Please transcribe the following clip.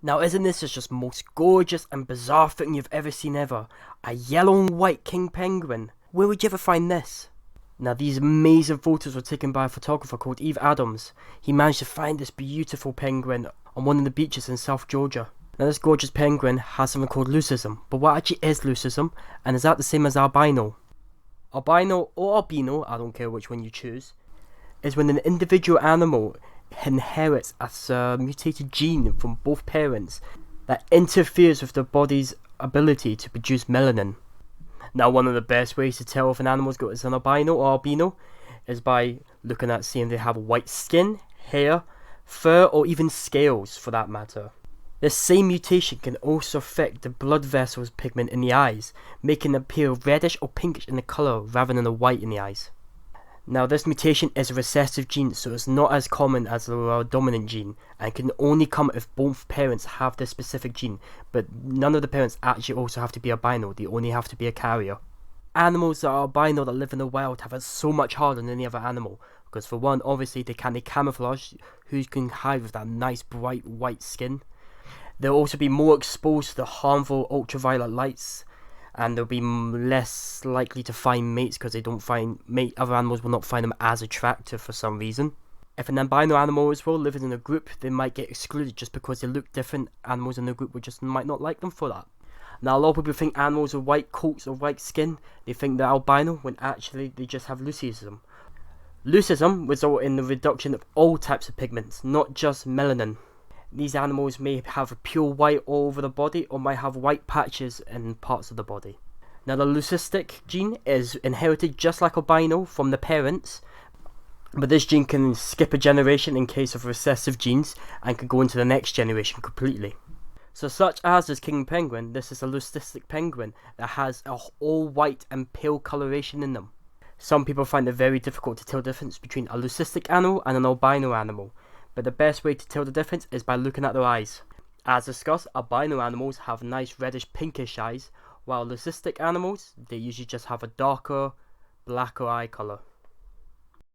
Now isn't this just the most gorgeous and bizarre thing you've ever seen ever? A yellow and white king penguin. Where would you ever find this? Now these amazing photos were taken by a photographer called Eve Adams. He managed to find this beautiful penguin on one of the beaches in South Georgia. Now this gorgeous penguin has something called leucism. But what actually is leucism, and is that the same as albino? Albino or albino, I don't care which one you choose, is when an individual animal inherits a mutated gene from both parents that interferes with the body's ability to produce melanin. Now one of the best ways to tell if an animal's got an albino or albino is by looking at seeing if they have white skin, hair, fur, or even scales for that matter. This same mutation can also affect the blood vessels pigment in the eyes, making them appear reddish or pinkish in the colour rather than the white in the eyes. Now this mutation is a recessive gene, so it's not as common as the dominant gene and can only come if both parents have this specific gene, but none of the parents actually also have to be albino, they only have to be a carrier. Animals that are albino that live in the wild have it so much harder than any other animal, because for one, obviously they camouflage, who can hide with that nice bright white skin. They'll also be more exposed to the harmful ultraviolet lights, and they'll be less likely to find mates because they don't find other animals will not find them as attractive for some reason. If an albino animal as well lives in a group, they might get excluded just because they look different. Animals in the group might not like them for that. Now a lot of people think animals with white coats or white skin, they think they're albino when actually they just have leucism. Leucism results in the reduction of all types of pigments, not just melanin. These animals may have a pure white all over the body or might have white patches in parts of the body. Now the leucistic gene is inherited just like albino from the parents, but this gene can skip a generation in case of recessive genes and can go into the next generation completely. So such as this king penguin, this is a leucistic penguin that has all white and pale coloration in them. Some people find it very difficult to tell the difference between a leucistic animal and an albino animal, but the best way to tell the difference is by looking at their eyes. As discussed, albino animals have nice reddish pinkish eyes, while leucistic animals, they usually just have a darker, blacker eye colour.